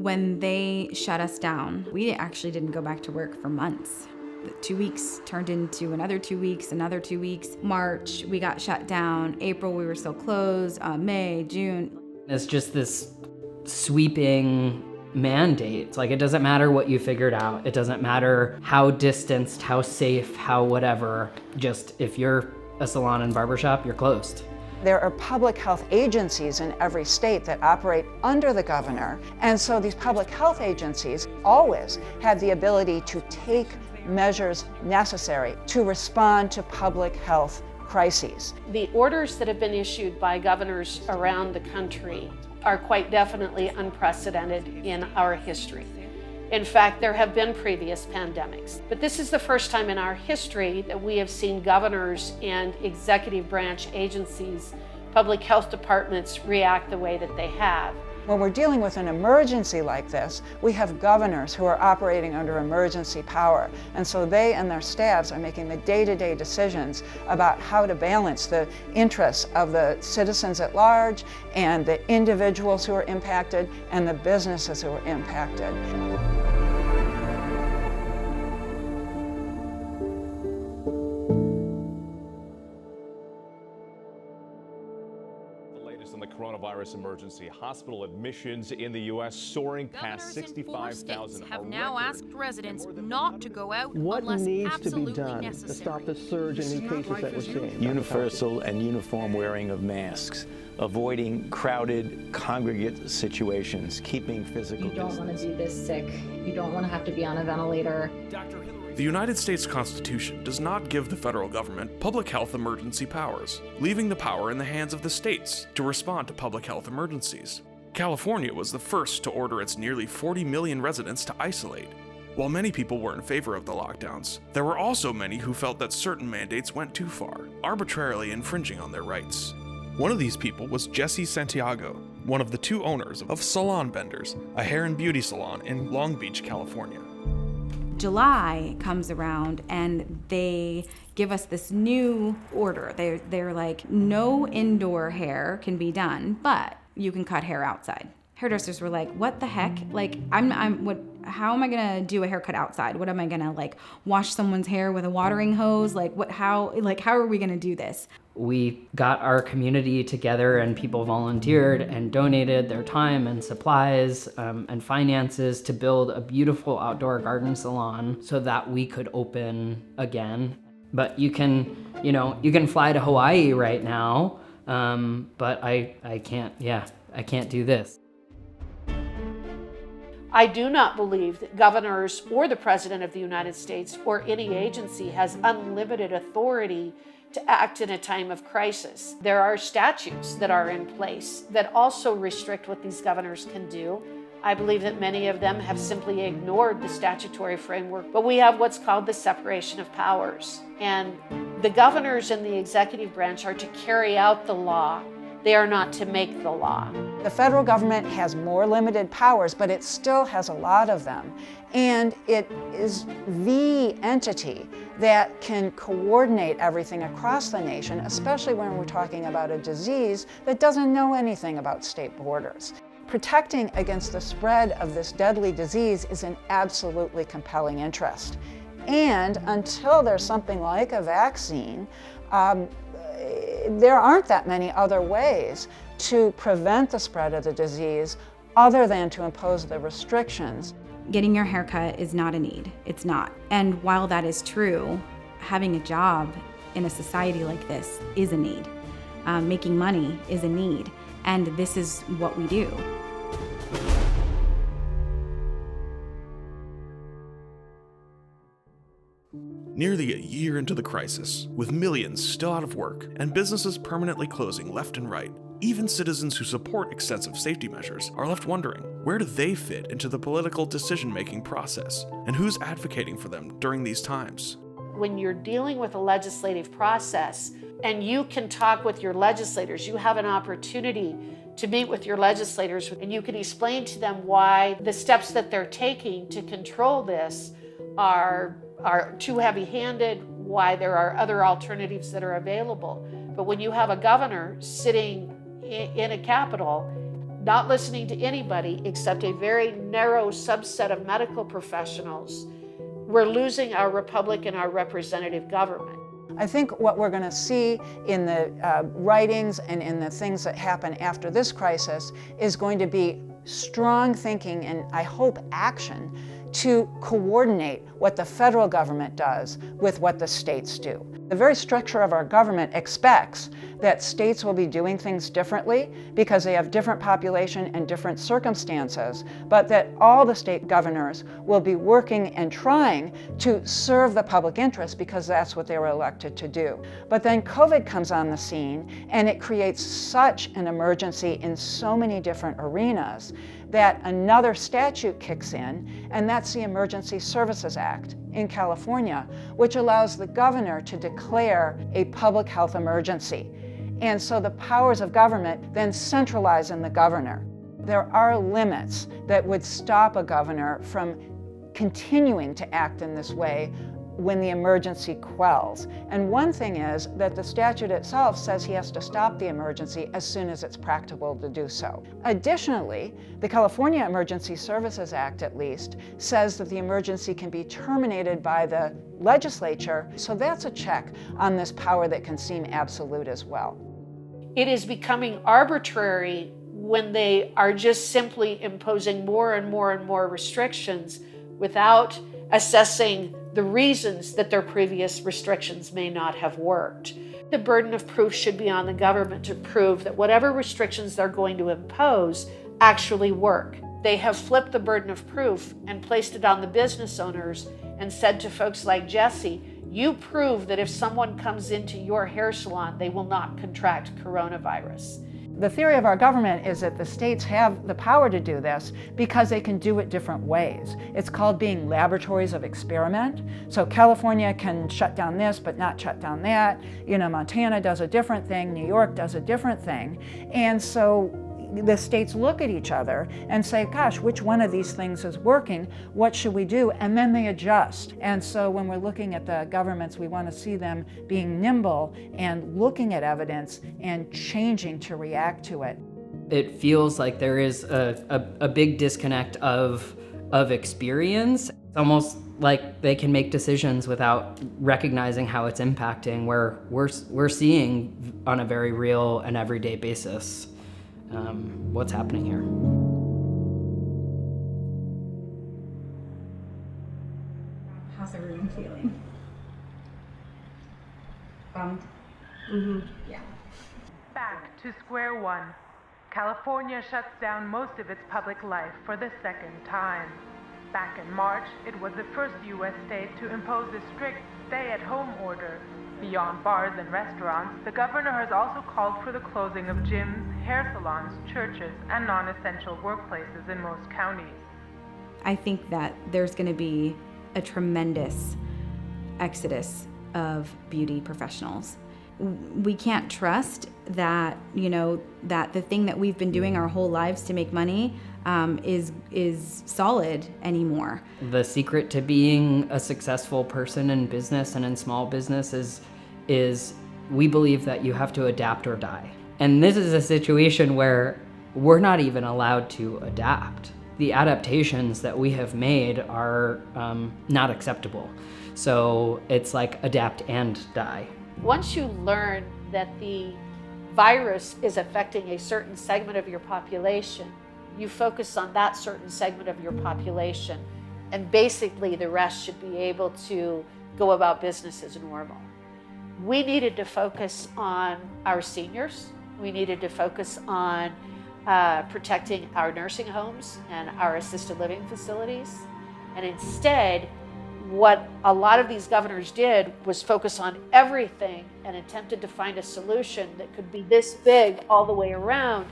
When they shut us down, we actually didn't go back to work for months. The 2 weeks turned into another 2 weeks, another 2 weeks. March, we got shut down. April, we were still closed. May, June. It's just this sweeping mandate. It's like, it doesn't matter what you figured out. It doesn't matter how distanced, how safe, how whatever. Just if you're a salon and barbershop, you're closed. There are public health agencies in every state that operate under the governor. And so these public health agencies always have the ability to take measures necessary to respond to public health crises. The orders that have been issued by governors around the country are quite definitely unprecedented in our history. In fact, there have been previous pandemics, but this is the first time in our history that we have seen governors and executive branch agencies, public health departments react the way that they have. When we're dealing with an emergency like this, we have governors who are operating under emergency power. And so they and their staffs are making the day-to-day decisions about how to balance the interests of the citizens at large and the individuals who are impacted and the businesses who are impacted. In the coronavirus emergency, hospital admissions in the U.S. soaring past 65,000. Have now asked residents not to go out what unless needs absolutely to be done necessary. to stop the surge in new cases that we're seeing? Universal and uniform wearing of masks, avoiding crowded, congregate situations, keeping physical distance. You don't want to do this sick. You don't want to have to be on a ventilator. The United States Constitution does not give the federal government public health emergency powers, leaving the power in the hands of the states to respond to public health emergencies. California was the first to order its nearly 40 million residents to isolate. While many people were in favor of the lockdowns, there were also many who felt that certain mandates went too far, arbitrarily infringing on their rights. One of these people was Jesse Santiago, one of the two owners of Salon Benders, a hair and beauty salon in Long Beach, California. July comes around and they give us this new order. They're like, no indoor hair can be done, but you can cut hair outside. Hairdressers were like, what the heck? Like, how am I gonna do a haircut outside? What am I gonna, like, wash someone's hair with a watering hose? How are we gonna do this? We got our community together and people volunteered and donated their time and supplies and finances to build a beautiful outdoor garden salon so that we could open again. But you can fly to Hawaii right now, but I can't do this. I do not believe that governors or the President of the United States or any agency has unlimited authority to act in a time of crisis. There are statutes that are in place that also restrict what these governors can do. I believe that many of them have simply ignored the statutory framework, but we have what's called the separation of powers. And the governors in the executive branch are to carry out the law. They are not to make the law. The federal government has more limited powers, but it still has a lot of them. And it is the entity that can coordinate everything across the nation, especially when we're talking about a disease that doesn't know anything about state borders. Protecting against the spread of this deadly disease is an absolutely compelling interest. And until there's something like a vaccine, there aren't that many other ways to prevent the spread of the disease other than to impose the restrictions. Getting your hair cut is not a need. It's not. And while that is true, having a job in a society like this is a need. Making money is a need. And this is what we do. Nearly a year into the crisis, with millions still out of work and businesses permanently closing left and right, even citizens who support extensive safety measures are left wondering, where do they fit into the political decision-making process, and who's advocating for them during these times? When you're dealing with a legislative process and you can talk with your legislators, you have an opportunity to meet with your legislators and you can explain to them why the steps that they're taking to control this are too heavy-handed, why there are other alternatives that are available. But when you have a governor sitting in a Capitol not listening to anybody except a very narrow subset of medical professionals, we're losing our republic and our representative government. I think what we're going to see in the writings and in the things that happen after this crisis is going to be strong thinking and, I hope, action to coordinate what the federal government does with what the states do. The very structure of our government expects that states will be doing things differently because they have different population and different circumstances, but that all the state governors will be working and trying to serve the public interest because that's what they were elected to do. But then COVID comes on the scene and it creates such an emergency in so many different arenas that another statute kicks in, and that's the Emergency Services Act in California, which allows the governor to declare a public health emergency. And so the powers of government then centralize in the governor. There are limits that would stop a governor from continuing to act in this way when the emergency quells. And one thing is that the statute itself says he has to stop the emergency as soon as it's practicable to do so. Additionally, the California Emergency Services Act, at least, says that the emergency can be terminated by the legislature, so that's a check on this power that can seem absolute as well. It is becoming arbitrary when they are just simply imposing more and more and more restrictions without assessing the reasons that their previous restrictions may not have worked. The burden of proof should be on the government to prove that whatever restrictions they're going to impose actually work. They have flipped the burden of proof and placed it on the business owners and said to folks like Jesse, you prove that if someone comes into your hair salon, they will not contract coronavirus. The theory of our government is that the states have the power to do this because they can do it different ways. It's called being laboratories of experiment. So California can shut down this but not shut down that. Montana does a different thing, New York does a different thing. And so the states look at each other and say, gosh, which one of these things is working? What should we do? And then they adjust. And so when we're looking at the governments, we want to see them being nimble and looking at evidence and changing to react to it. It feels like there is a big disconnect of experience. It's almost like they can make decisions without recognizing how it's impacting, where we're seeing on a very real and everyday basis what's happening here. How's everyone feeling? Yeah. Back to square one. California shuts down most of its public life for the second time. Back in March, it was the first U.S. state to impose a strict stay-at-home order. Beyond bars and restaurants, the governor has also called for the closing of gyms, hair salons, churches, and non-essential workplaces in most counties. I think that there's going to be a tremendous exodus of beauty professionals. We can't trust that, that the thing that we've been doing our whole lives to make money is solid anymore. The secret to being a successful person in business and in small business is we believe that you have to adapt or die. And this is a situation where we're not even allowed to adapt. The adaptations that we have made are not acceptable. So it's like adapt and die. Once you learn that the virus is affecting a certain segment of your population, you focus on that certain segment of your population, and basically the rest should be able to go about business as normal. We needed to focus on our seniors. We needed to focus on protecting our nursing homes and our assisted living facilities. And instead, what a lot of these governors did was focus on everything and attempted to find a solution that could be this big all the way around.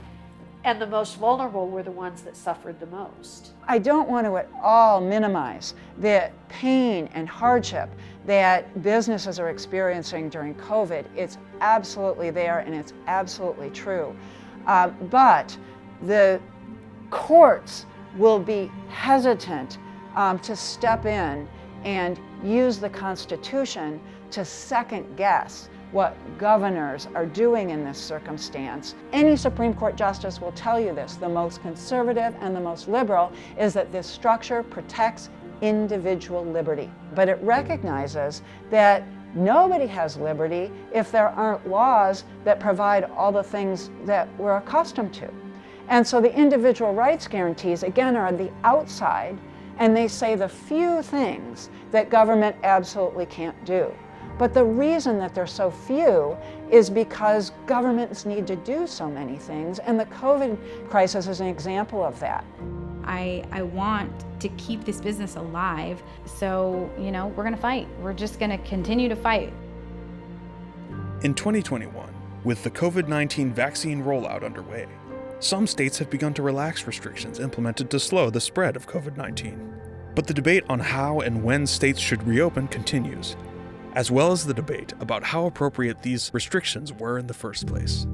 And the most vulnerable were the ones that suffered the most. I don't want to at all minimize the pain and hardship that businesses are experiencing during COVID. It's absolutely there and it's absolutely true. But the courts will be hesitant to step in and use the Constitution to second guess what governors are doing in this circumstance. Any Supreme Court justice will tell you this. The most conservative and the most liberal is that this structure protects individual liberty. But it recognizes that nobody has liberty if there aren't laws that provide all the things that we're accustomed to. And so the individual rights guarantees, again, are on the outside, and they say the few things that government absolutely can't do. But the reason that they're so few is because governments need to do so many things, and the COVID crisis is an example of that. I want to keep this business alive, so, we're gonna fight. We're just gonna continue to fight. In 2021, with the COVID-19 vaccine rollout underway, some states have begun to relax restrictions implemented to slow the spread of COVID-19. But the debate on how and when states should reopen continues, as well as the debate about how appropriate these restrictions were in the first place.